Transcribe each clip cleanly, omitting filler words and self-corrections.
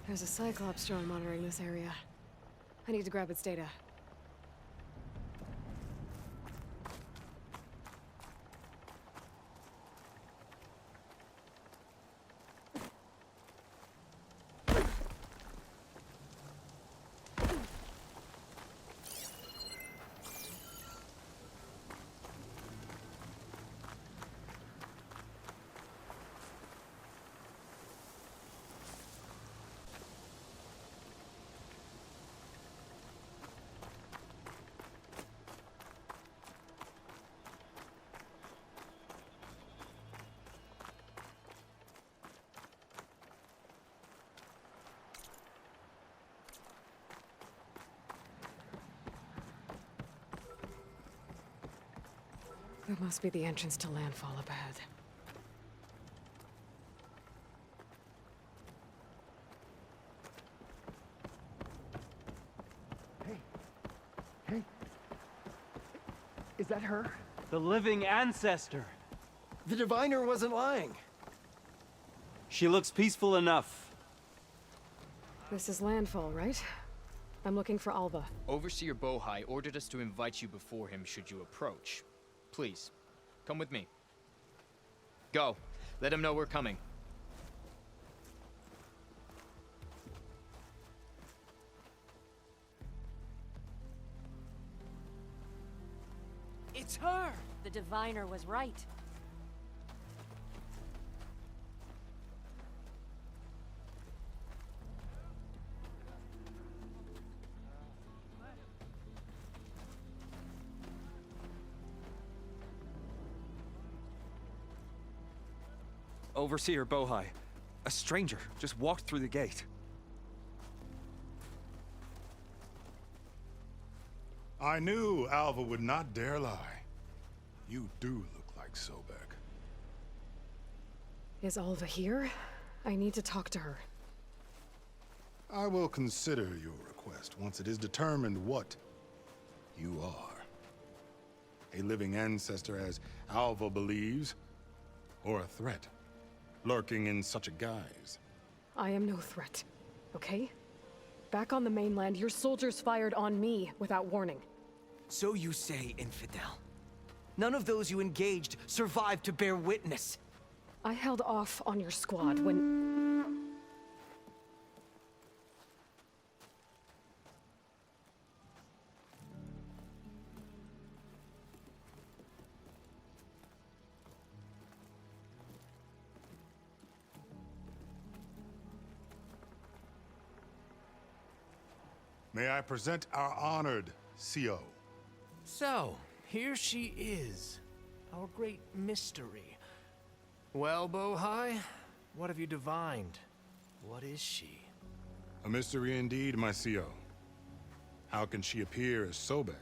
There's a Cyclops drone monitoring this area. I need to grab its data. That must be the entrance to landfall up ahead. Hey. Is that her? The living ancestor. The diviner wasn't lying. She looks peaceful enough. This is landfall, right? I'm looking for Alva. Overseer Bohai ordered us to invite you before him should you approach. Please, come with me. Go. Let him know we're coming. It's her! The diviner was right. Overseer Bohai. A stranger just walked through the gate. I knew Alva would not dare lie. You do look like Sobek. Is Alva here? I need to talk to her. I will consider your request once it is determined what you are. A living ancestor, as Alva believes, or a threat, lurking in such a guise. I am no threat, okay? Back on the mainland, your soldiers fired on me without warning. So you say, infidel. None of those you engaged survived to bear witness. I held off on your squad when... May I present our honored CO. So, here she is, our great mystery. Well, Bohai, what have you divined? What is she? A mystery indeed, my CO. How can she appear as Sobek,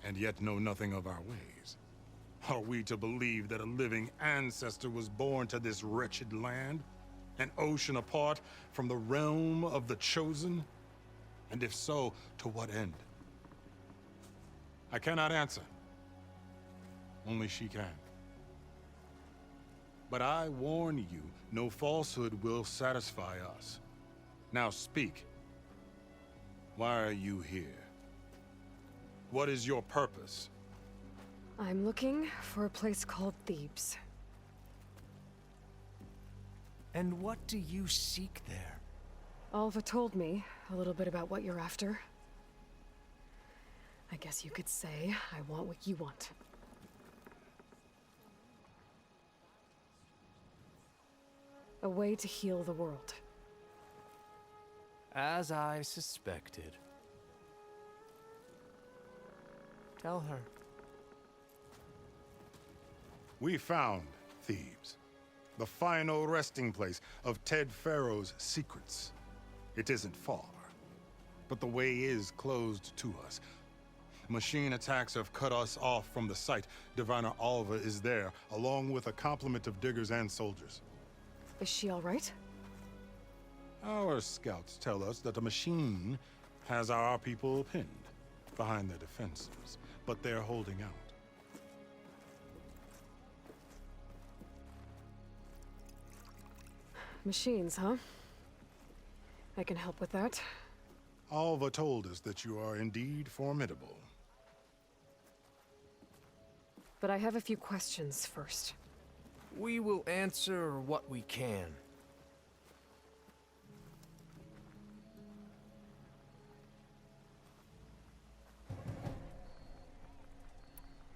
and yet know nothing of our ways? Are we to believe that a living ancestor was born to this wretched land? An ocean apart from the realm of the Chosen? And if so, to what end? I cannot answer. Only she can. But I warn you, no falsehood will satisfy us. Now speak. Why are you here? What is your purpose? I'm looking for a place called Thebes. And what do you seek there? Alva told me a little bit about what you're after. I guess you could say I want what you want. A way to heal the world. As I suspected. Tell her. We found Thebes, the final resting place of Ted Pharaoh's secrets. It isn't far, but the way is closed to us. Machine attacks have cut us off from the site. Diviner Alva is there, along with a complement of diggers and soldiers. Is she all right? Our scouts tell us that a machine has our people pinned behind their defenses, but they're holding out. Machines, huh? I can help with that. Alva told us that you are indeed formidable. But I have a few questions first. We will answer what we can.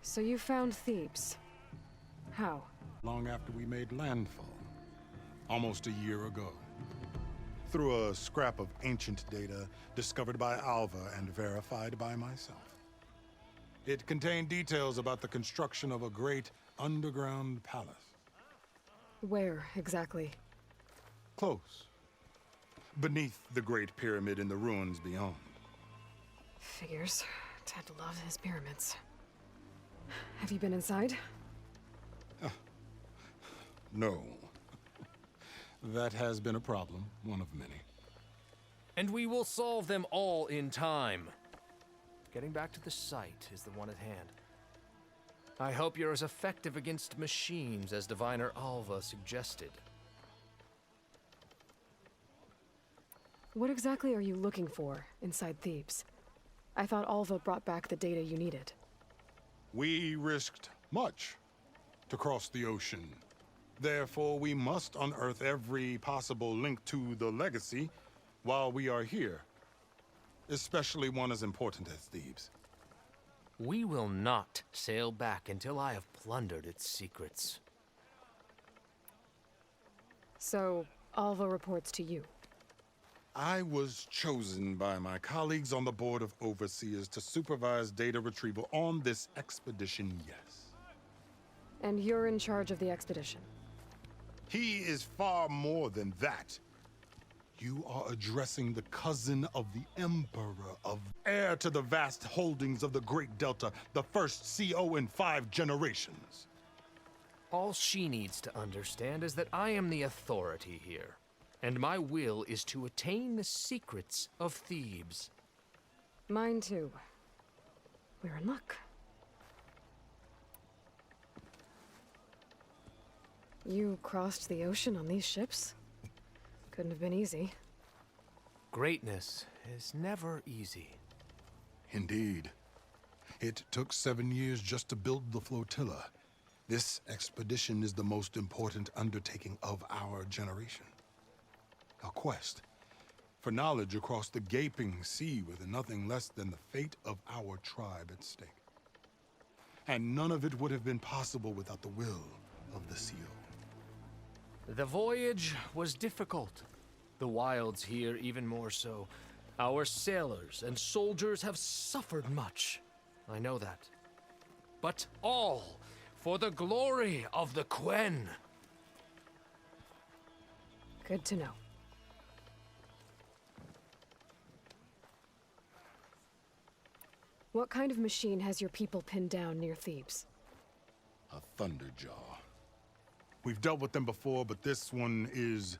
So you found Thebes. How? Long after we made landfall, almost a year ago. Through a scrap of ancient data discovered by Alva and verified by myself. It contained details about the construction of a great underground palace. Where, exactly? Close. Beneath the Great Pyramid in the ruins beyond. Figures. Ted loved his pyramids. Have you been inside? No. That has been a problem, one of many. And we will solve them all in time. Getting back to the site is the one at hand. I hope you're as effective against machines as Diviner Alva suggested. What exactly are you looking for inside Thebes? I thought Alva brought back the data you needed. We risked much to cross the ocean. Therefore, we must unearth every possible link to the legacy while we are here. Especially one as important as Thebes. We will not sail back until I have plundered its secrets. So, Alva reports to you. I was chosen by my colleagues on the Board of Overseers to supervise data retrieval on this expedition, yes. And you're in charge of the expedition. He is far more than that. You are addressing the cousin of the Emperor, of heir to the vast holdings of the Great Delta, the first CO in 5 generations. All she needs to understand is that I am the authority here, and my will is to attain the secrets of Thebes. Mine too. We're in luck. You crossed the ocean on these ships? Couldn't have been easy. Greatness is never easy. Indeed. It took 7 years just to build the flotilla. This expedition is the most important undertaking of our generation. A quest for knowledge across the gaping sea with nothing less than the fate of our tribe at stake. And none of it would have been possible without the will of the CO. The voyage was difficult. The wilds here even more so. Our sailors and soldiers have suffered much. I know that. But all for the glory of the Quen. Good to know. What kind of machine has your people pinned down near Thebes? A Thunderjaw. We've dealt with them before, but this one is...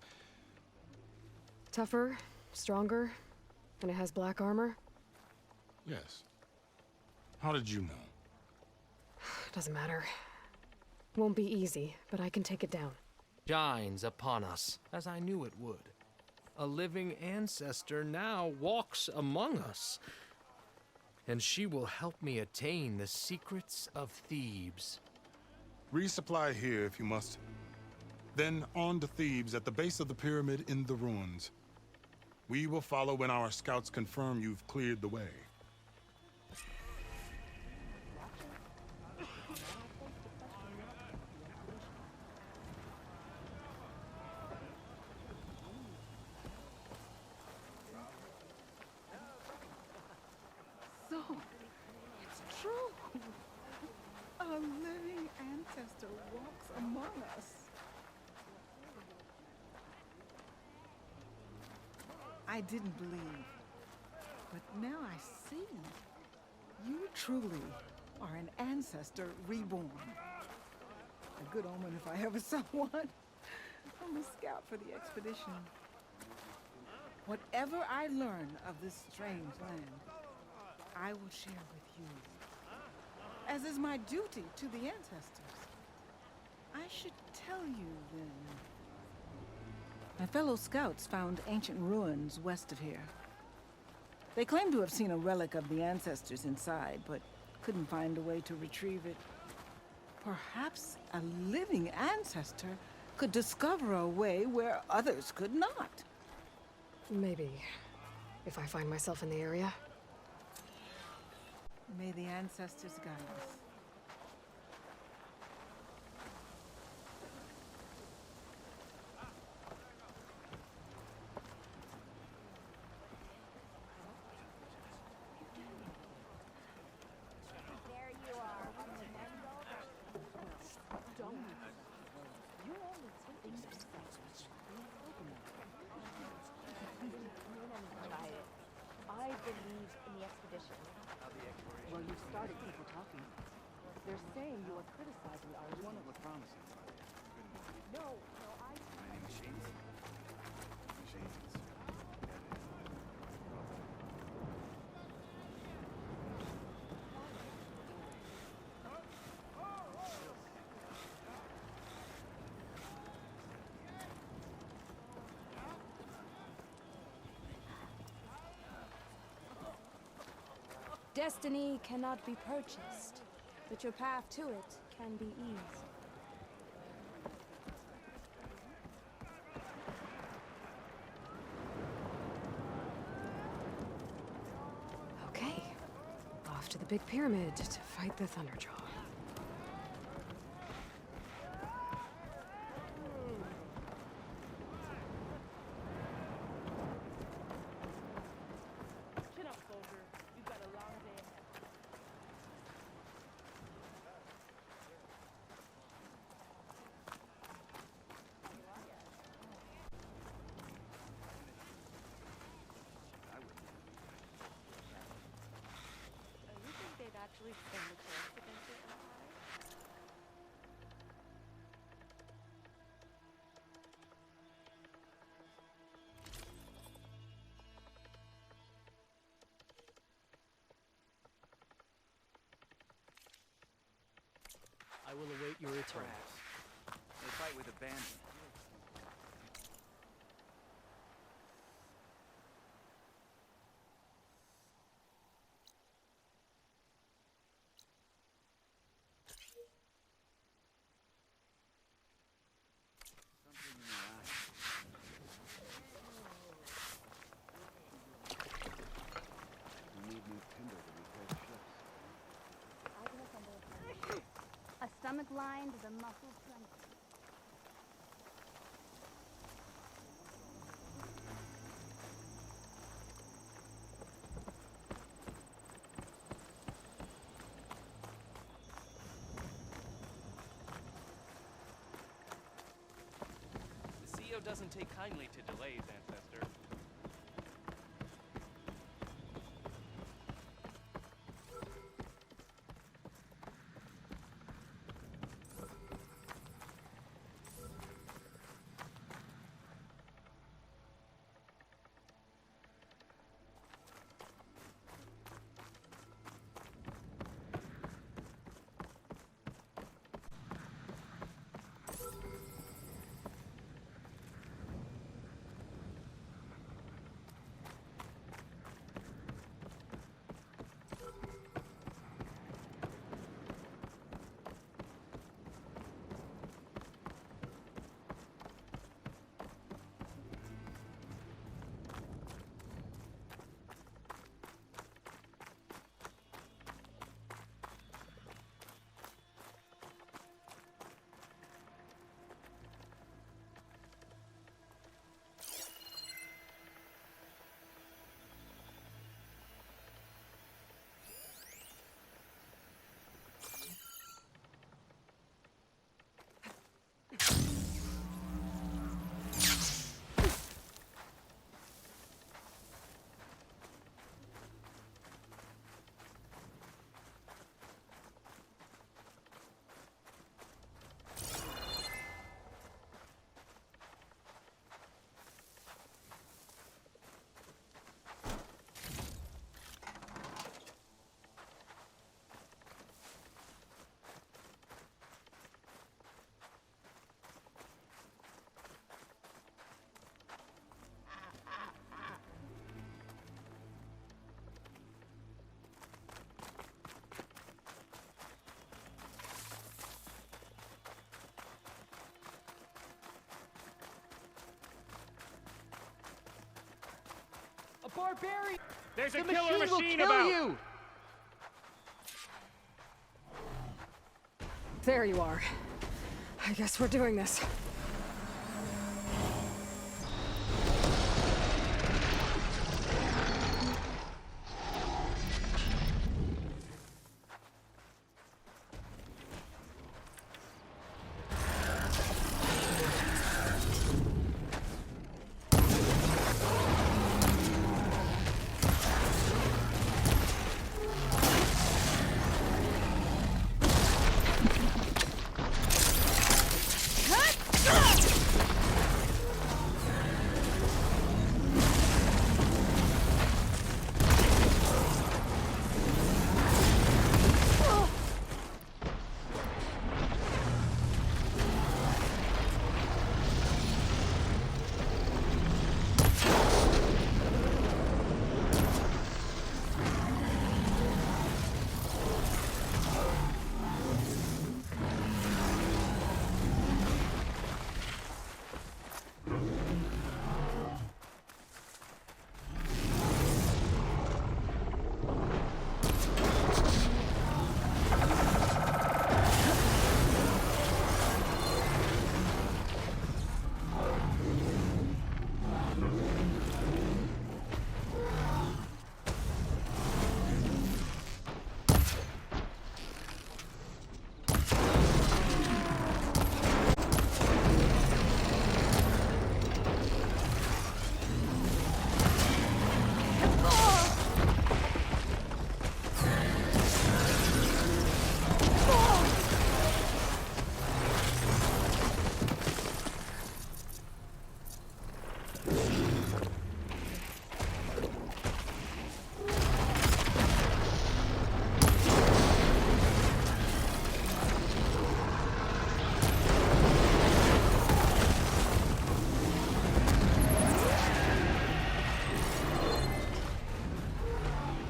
Tougher, stronger, and it has black armor? Yes. How did you know? Doesn't matter. Won't be easy, but I can take it down. Shines upon us, as I knew it would. A living ancestor now walks among us. And she will help me attain the secrets of Thebes. Resupply here if you must. Then on to Thebes at the base of the pyramid in the ruins. We will follow when our scouts confirm you've cleared the way. So, it's true. A living ancestor walks among us. I didn't believe, but now I see. You truly are an ancestor reborn. A good omen if I ever saw one. I'm a scout for the expedition. Whatever I learn of this strange land, I will share with you, as is my duty to the ancestors. I should tell you then. My fellow scouts found ancient ruins west of here. They claim to have seen a relic of the ancestors inside, but couldn't find a way to retrieve it. Perhaps a living ancestor could discover a way where others could not. Maybe. If I find myself in the area. May the ancestors guide us. I believe in the expedition. Well, you started people talking. They're saying you are criticizing our one of the promises. No, I... Many machines. Machines. Destiny cannot be purchased, but your path to it can be eased. Okay. Off to the big pyramid to fight the Thunderjaw. Chin up, soldier. You've got a long day ahead. You think they'd actually stand a chance against it? I will await your return. They fight with abandon. Something in their eyes. We need new timber to repair the ships. A stomach lined with a muscle strength. The CEO doesn't take kindly to delays, Ancestor. barbarian! There's a The killer machine will machine kill about! you! There you are. I guess we're doing this.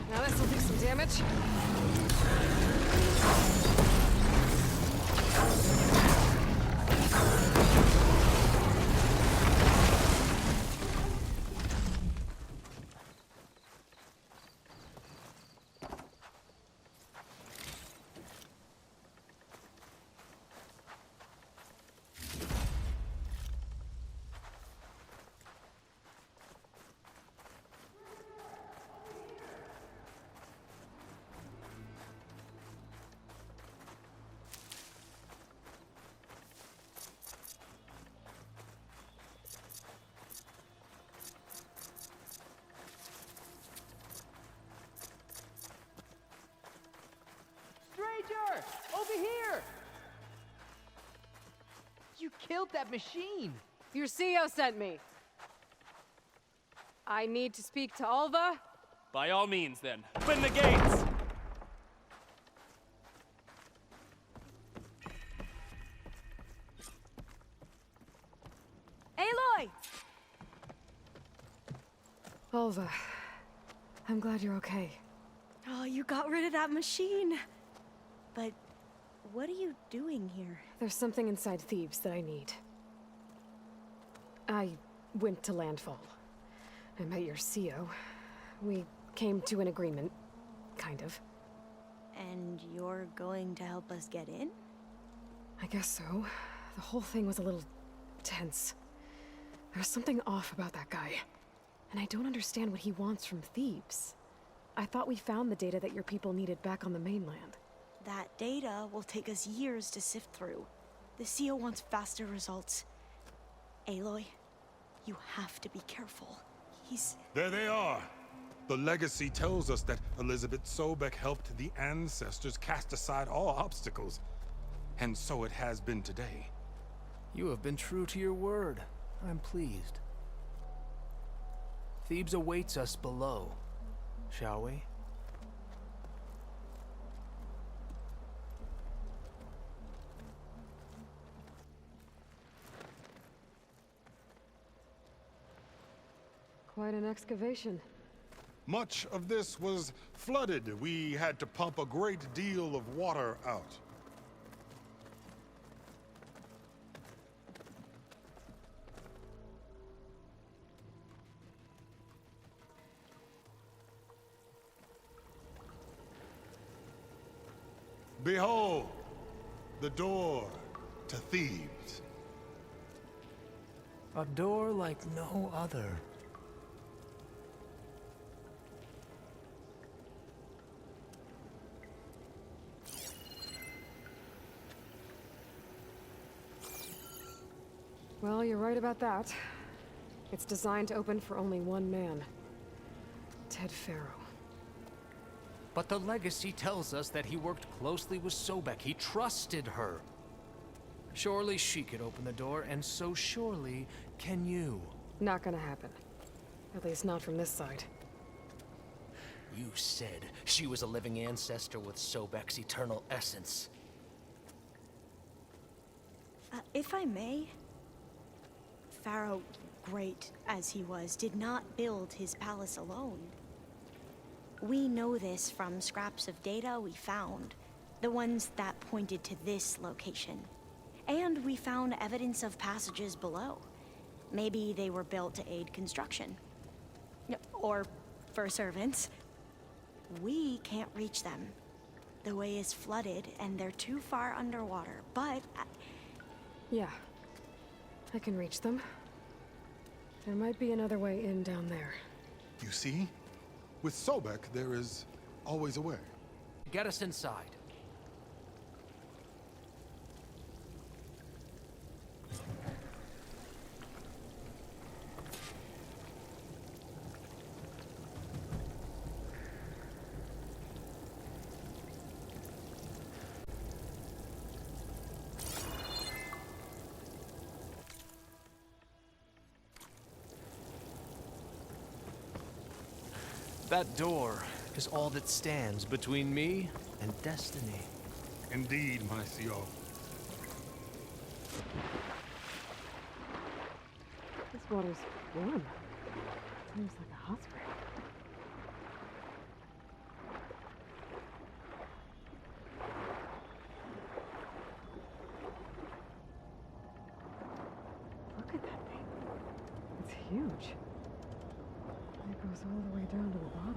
Now this will do some damage. Stranger! Over here! You killed that machine! Your CEO sent me. I need to speak to Alva. By all means, then. Open the gates! Aloy! Alva, I'm glad you're okay. Oh, you got rid of that machine. But what are you doing here? There's something inside Thebes that I need. I went to Landfall. I met your CEO. We came to an agreement, kind of. And you're going to help us get in? I guess so. The whole thing was a little tense. There's something off about that guy. And I don't understand what he wants from Thebes. I thought we found the data that your people needed back on the mainland. That data will take us years to sift through. The CEO wants faster results. Aloy, you have to be careful. There they are! The legacy tells us that Elizabeth Sobek helped the ancestors cast aside all obstacles. And so it has been today. You have been true to your word. I'm pleased. Thebes awaits us below, shall we? Quite an excavation. Much of this was flooded. We had to pump a great deal of water out. Behold, the door to Thebes. A door like no other. Well, you're right about that. It's designed to open for only one man. Ted Faro. But the legacy tells us that he worked closely with Sobek. He trusted her. Surely she could open the door, and so surely can you. Not gonna happen. At least not from this side. You said she was a living ancestor with Sobek's eternal essence. If I may, Pharaoh, great as he was, did not build his palace alone. We know this from scraps of data we found, the ones that pointed to this location. And we found evidence of passages below. Maybe they were built to aid construction. Or for servants. We can't reach them. The way is flooded and they're too far underwater, but... Yeah. I can reach them. There might be another way in down there. You see? With Sobek, there is always a way. Get us inside. That door is all that stands between me and destiny. Indeed, my CO. This water's warm. Seems like a hot spring. Look at that thing. It's huge. It goes all the way down to the bottom.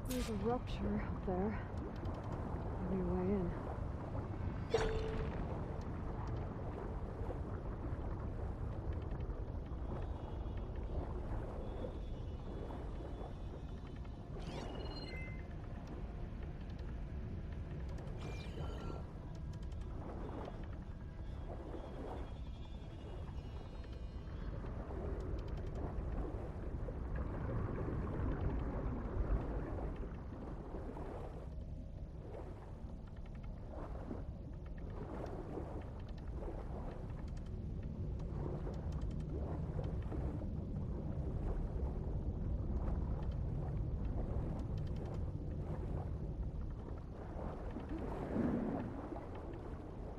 There's a rupture up there. Maybe a way in.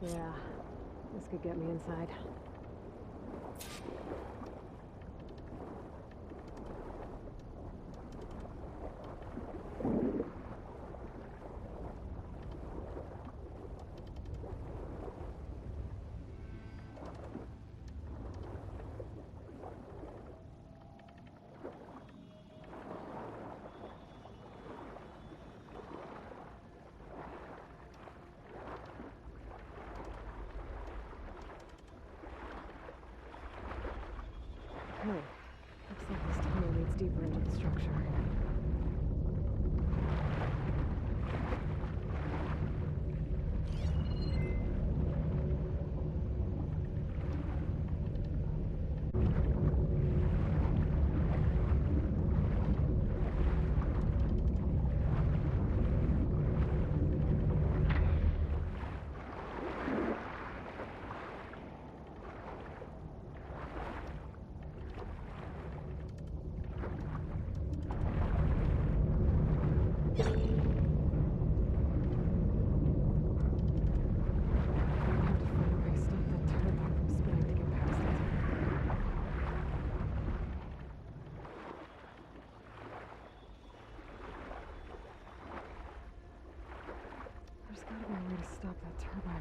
Yeah, this could get me inside. Okay, looks like this tunnel leads deeper into the structure.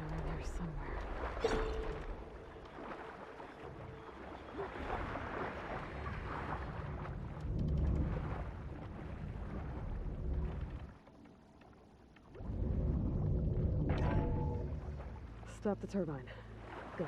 around here somewhere. Stop the turbine. Good.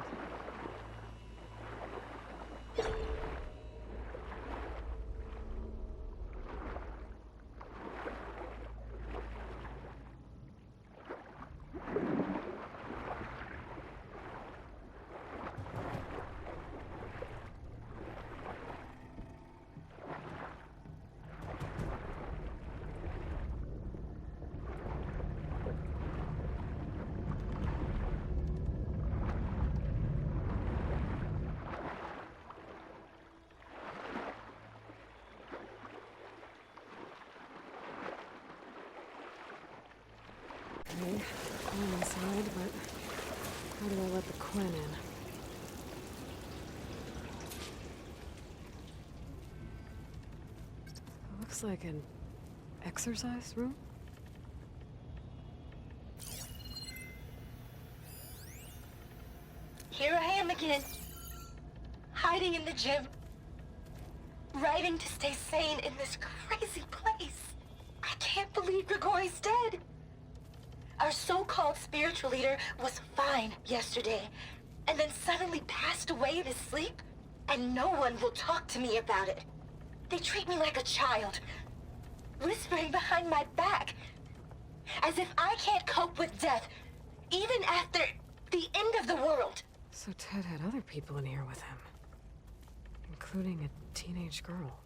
Okay, I'm inside, but how do I let the Quinn in? It looks like an exercise room? Here I am again, hiding in the gym, writing to stay sane in this crazy place. I can't believe Grigori's dead. Our so-called spiritual leader was fine yesterday, and then suddenly passed away in his sleep, and no one will talk to me about it. They treat me like a child, whispering behind my back, as if I can't cope with death, even after the end of the world. So Ted had other people in here with him, including a teenage girl.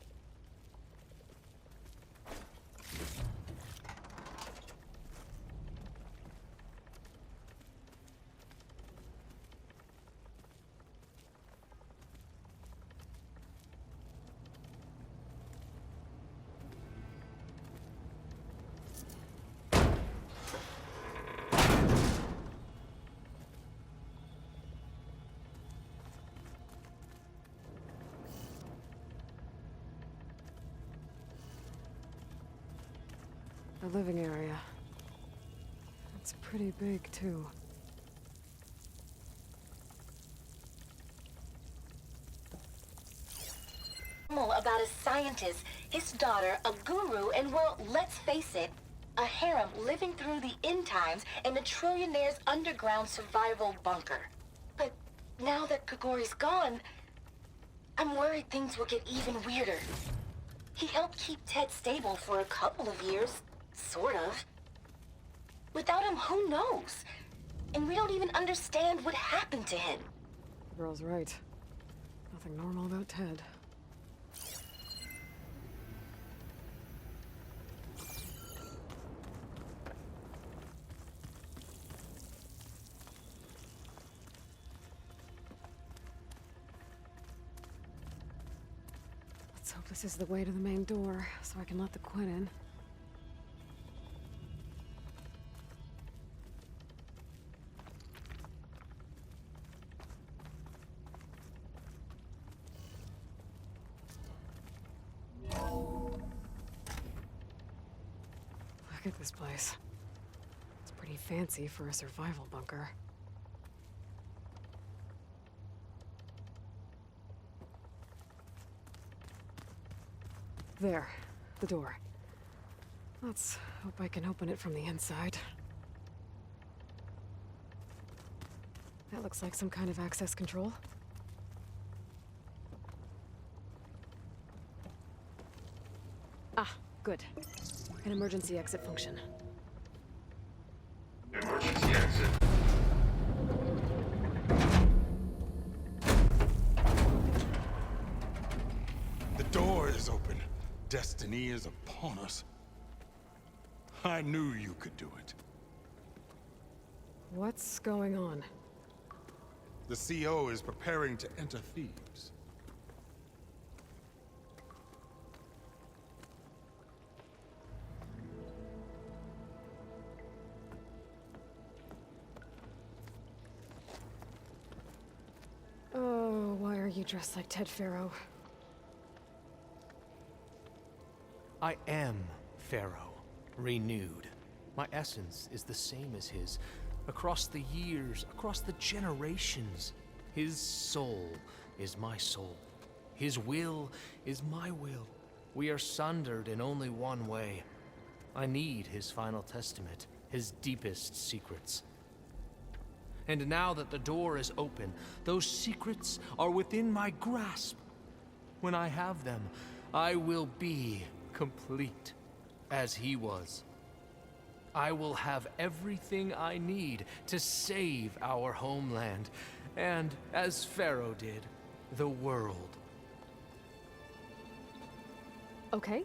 The living area. It's pretty big, too. About a scientist, his daughter, a guru, and well, let's face it, a harem living through the end times in a trillionaire's underground survival bunker. But now that Grigori's gone, I'm worried things will get even weirder. He helped keep Ted stable for a couple of years, sort of. Without him, who knows? And we don't even understand what happened to him. The girl's right. Nothing normal about Ted. Let's hope this is the way to the main door, so I can let the Quinn in. Look at this place. It's pretty fancy for a survival bunker. There, the door. Let's hope I can open it from the inside. That looks like some kind of access control. Ah, good. An emergency exit function. Emergency exit. The door is open. Destiny is upon us. I knew you could do it. What's going on? The CO is preparing to enter Thebes. Oh, why are you dressed like Ted Faro? I am Pharaoh, renewed. My essence is the same as his, across the years, across the generations. His soul is my soul. His will is my will. We are sundered in only one way. I need his final testament, his deepest secrets. And now that the door is open, those secrets are within my grasp. When I have them, I will be complete, as he was. I will have everything I need to save our homeland, and, as Pharaoh did, the world. Okay.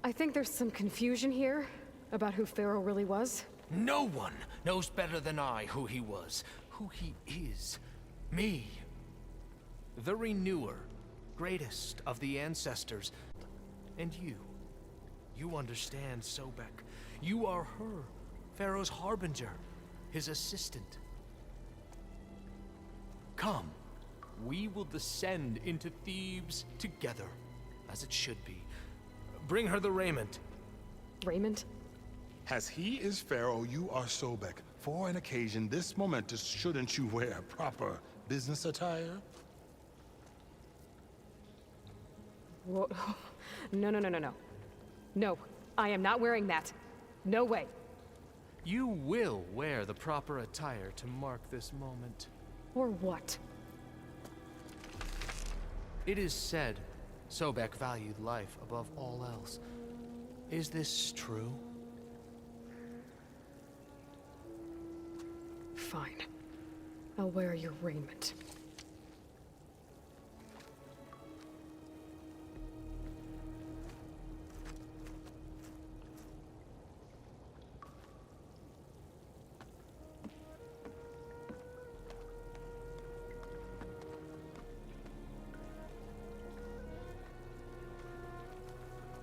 I think there's some confusion here about who Pharaoh really was. No one knows better than I who he was, who he is. Me. The Renewer, greatest of the ancestors. And you. You understand Sobek. You are her, Pharaoh's harbinger, his assistant. Come, we will descend into Thebes together, as it should be. Bring her the raiment. Raiment? As he is Pharaoh, you are Sobek. For an occasion this momentous, shouldn't you wear proper business attire? Whoa. No, no, no, no, no. No, I am not wearing that. No way. You will wear the proper attire to mark this moment. Or what? It is said Sobek valued life above all else. Is this true? Fine. I'll wear your raiment.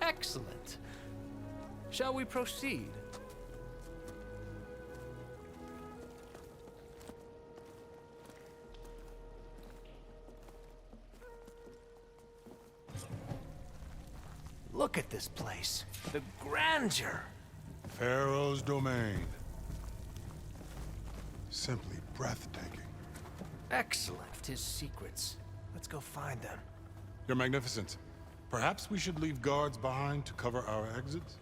Excellent. Shall we proceed? Look at this place. The grandeur. Pharaoh's domain. Simply breathtaking. Excellent. His secrets. Let's go find them. Your Magnificence. Perhaps we should leave guards behind to cover our exits?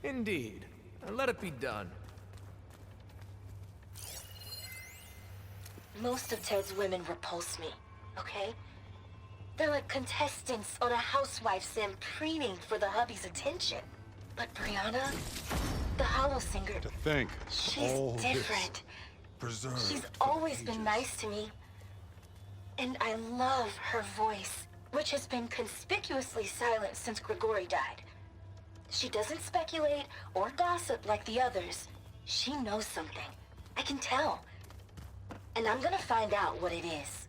Indeed. Let it be done. Most of Ted's women repulse me, okay? They're like contestants on a housewife sim preening for the hubby's attention. But Brianna, the hollow singer, To think she's all different. this preserved She's for always ages. been nice to me. And I love her voice, which has been conspicuously silent since Grigori died. She doesn't speculate or gossip like the others. She knows something. I can tell. And I'm gonna find out what it is.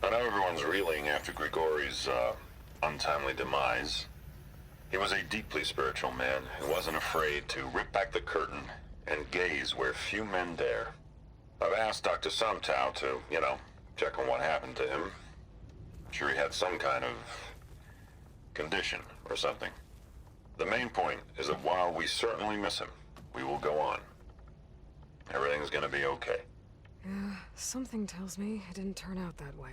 I know everyone's reeling after Grigori's untimely demise. He was a deeply spiritual man who wasn't afraid to rip back the curtain and gaze where few men dare. I've asked Dr. Sumtow to, check on what happened to him. I'm sure he had some kind of condition or something. The main point is that while we certainly miss him, we will go on. Everything's gonna be okay. Yeah, something tells me it didn't turn out that way.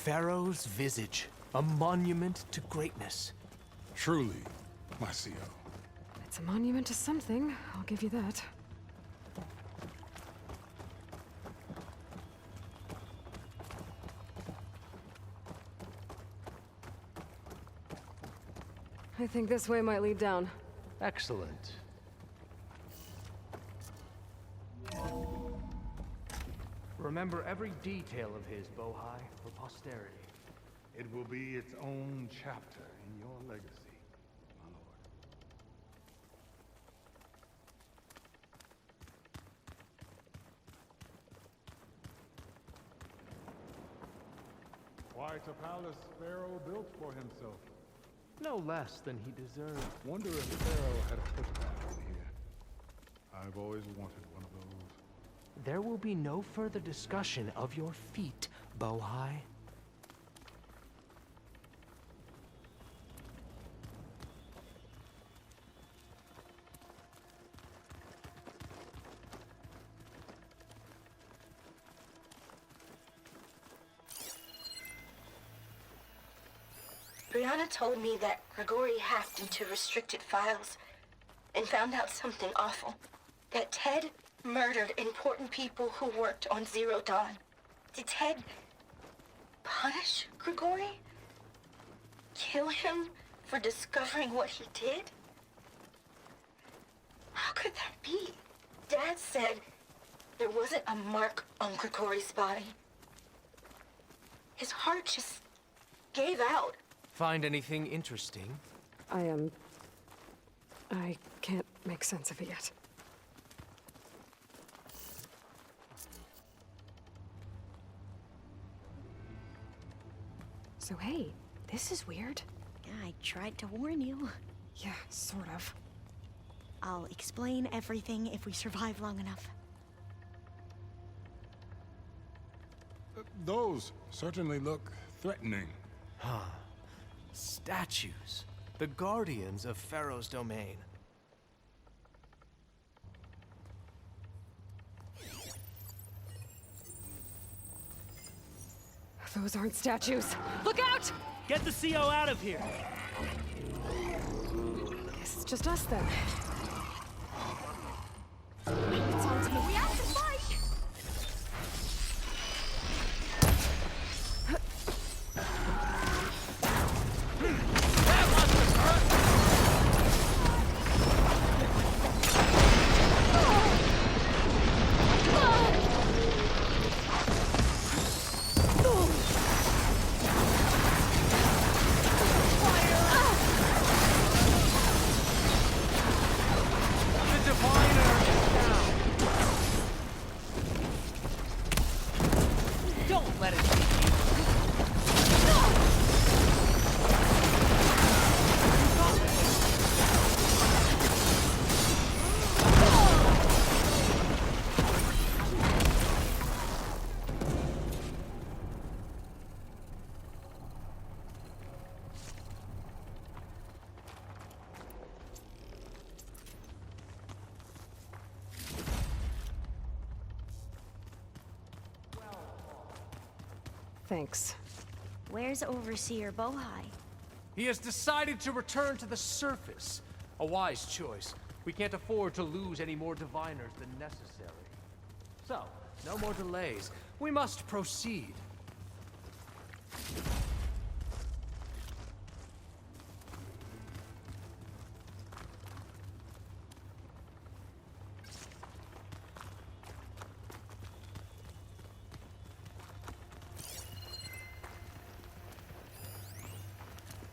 Pharaoh's visage, a monument to greatness. Truly, my CO. It's a monument to something, I'll give you that. I think this way might lead down. Excellent. Remember every detail of his, Bohai, for posterity. It will be its own chapter in your legacy, my lord. Quite a palace Pharaoh built for himself. No less than he deserved. Wonder if Pharaoh had a footpath in here. I've always wanted one of those. There will be no further discussion of your feet, Bohai. Brianna told me that Grigori hacked into restricted files and found out something awful. That Ted murdered important people who worked on Zero Dawn. Did Ted punish Grigori? Kill him for discovering what he did? How could that be? Dad said there wasn't a mark on Grigori's body. His heart just gave out. Find anything interesting? I can't make sense of it yet. So hey, this is weird. I tried to warn you. Yeah, sort of. I'll explain everything if we survive long enough. Those certainly look threatening. Huh. Statues. The guardians of Pharaoh's domain. Those aren't statues. Look out! Get the CO out of here! Guess it's just us then. It's on to me. We have to fight! Don't let it beat you! Thanks. Where's Overseer Bohai? He has decided to return to the surface. A wise choice. We can't afford to lose any more diviners than necessary. So, no more delays. We must proceed.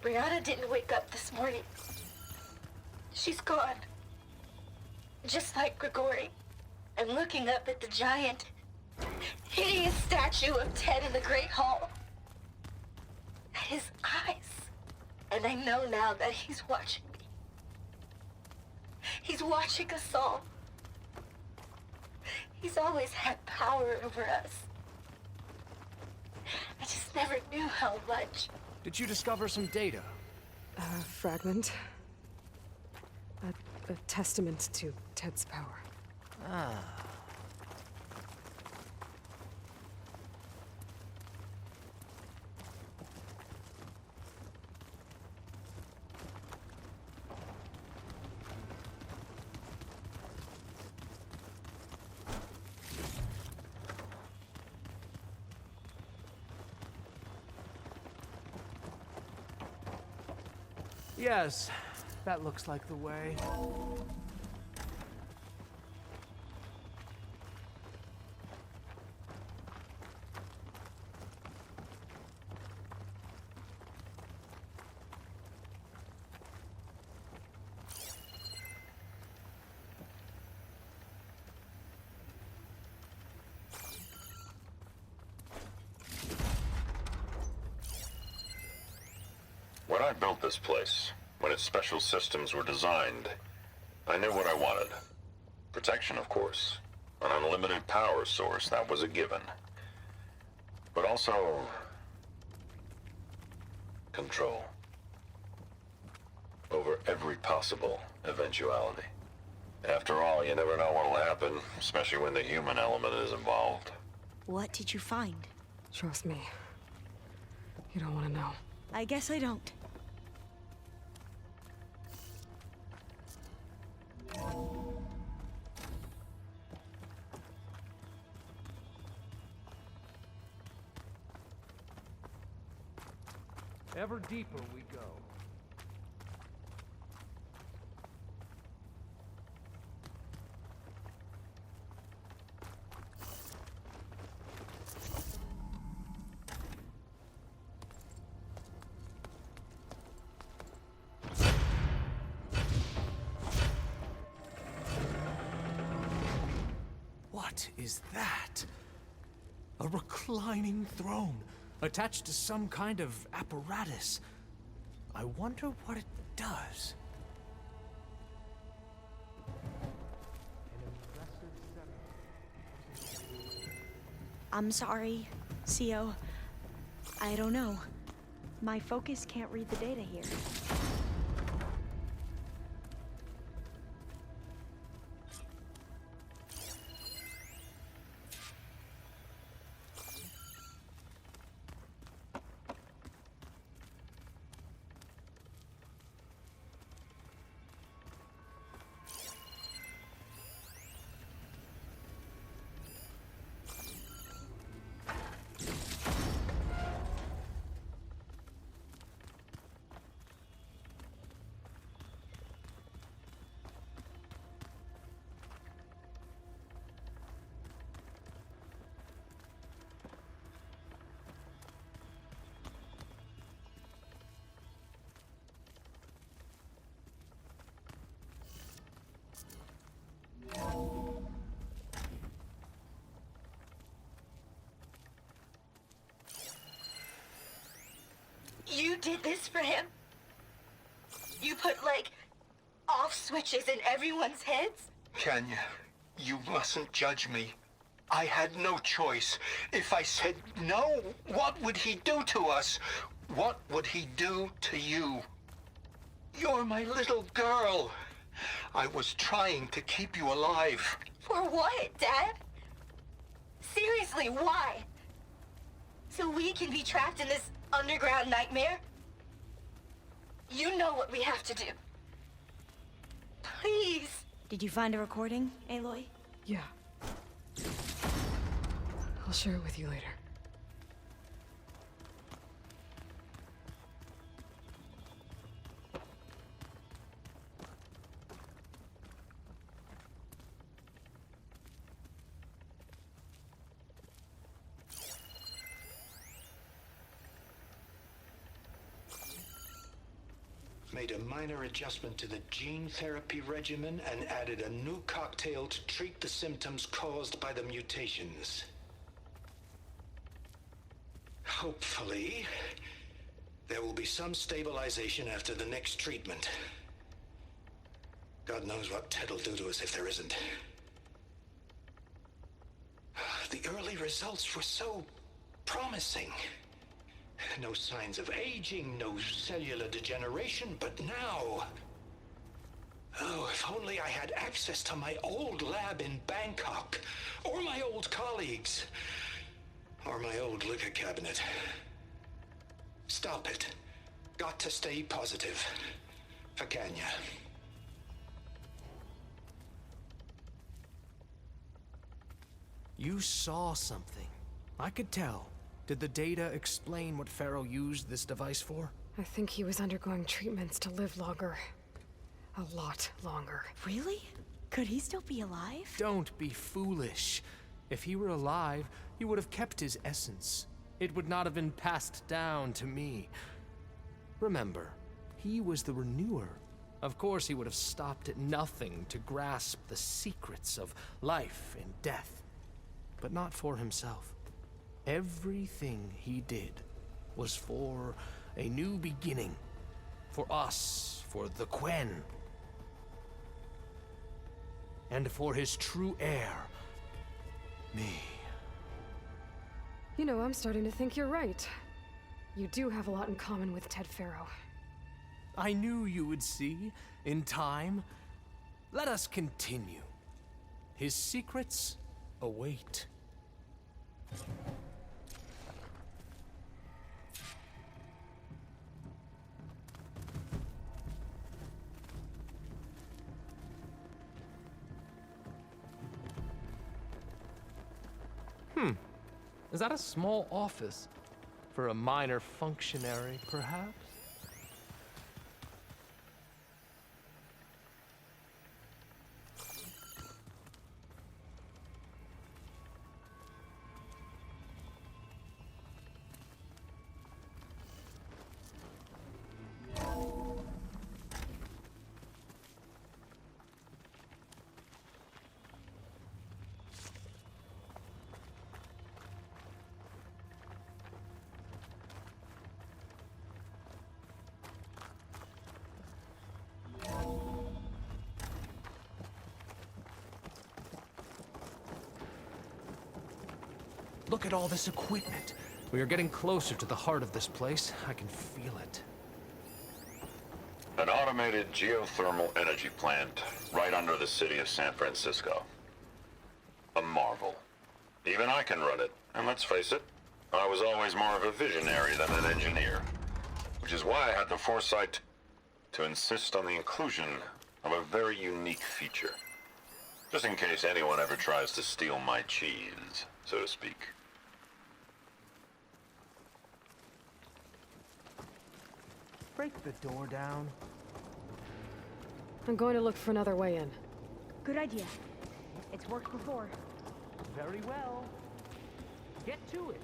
Brianna didn't wake up this morning. She's gone. Just like Grigori. I'm looking up at the giant, hideous statue of Ted in the Great Hall. At his eyes. And I know now that he's watching me. He's watching us all. He's always had power over us. I just never knew how much. Did you discover some data? A fragment. A testament to Ted's power. Ah. Yes, that looks like the way. When I built this place, when its special systems were designed, I knew what I wanted. Protection, of course. An unlimited power source, that was a given. But also... control. Over every possible eventuality. After all, you never know what'll happen, especially when the human element is involved. What did you find? Trust me. You don't want to know. I guess I don't. Ever deeper we go. What is that? A reclining throne, attached to some kind of apparatus. I wonder what it does. I'm sorry, CO. I don't know. My focus can't read the data here. You did this for him? You put, like, off switches in everyone's heads? Kenya, you mustn't judge me. I had no choice. If I said no, what would he do to us? What would he do to you? You're my little girl. I was trying to keep you alive. For what, Dad? Seriously, why? So we can be trapped in this underground nightmare? You know what we have to do. Please. Did you find a recording, Aloy? Yeah. I'll share it with you later. Made a minor adjustment to the gene therapy regimen and added a new cocktail to treat the symptoms caused by the mutations. Hopefully, there will be some stabilization after the next treatment. God knows what Ted'll do to us if there isn't. The early results were so promising. No signs of aging, no cellular degeneration, but now... Oh, if only I had access to my old lab in Bangkok, or my old colleagues, or my old liquor cabinet. Stop it. Got to stay positive. For Kenya. You saw something. I could tell. Did the data explain what Pharaoh used this device for? I think he was undergoing treatments to live longer. A lot longer. Really? Could he still be alive? Don't be foolish. If he were alive, he would have kept his essence. It would not have been passed down to me. Remember, he was the renewer. Of course, he would have stopped at nothing to grasp the secrets of life and death. But not for himself. Everything he did was for a new beginning. For us, for the Quen. And for his true heir, me. You know, I'm starting to think you're right. You do have a lot in common with Ted Faro. I knew you would see, in time. Let us continue. His secrets await. Is that a small office? For a minor functionary, perhaps? Look at all this equipment. We are getting closer to the heart of this place. I can feel it. An automated geothermal energy plant right under the city of San Francisco. A marvel. Even I can run it, and let's face it, I was always more of a visionary than an engineer. Which is why I had the foresight to insist on the inclusion of a very unique feature. Just in case anyone ever tries to steal my cheese, so to speak. Break the door down. I'm going to look for another way in. Good idea. It's worked before. Very well. Get to it.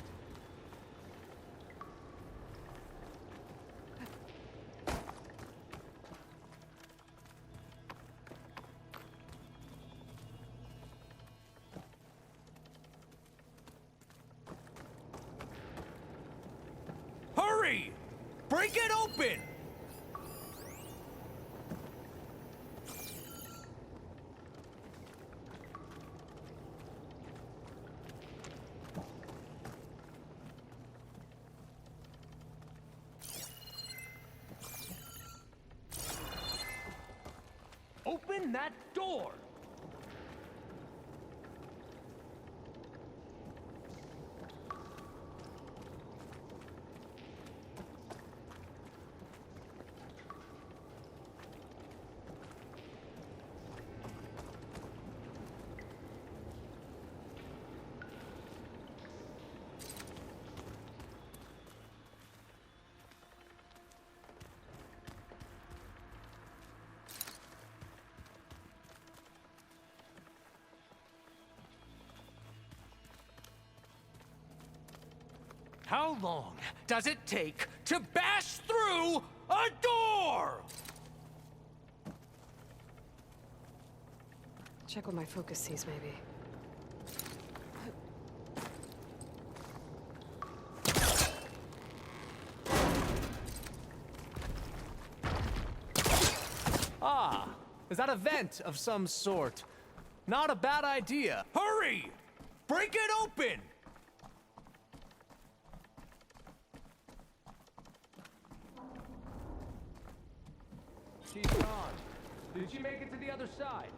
Hurry! Break it open! Open that door! How long does it take to bash through a door? Check what my focus sees, maybe. Ah, is that a vent of some sort? Not a bad idea. Hurry! Break it open! She's gone. Did she make it to the other side?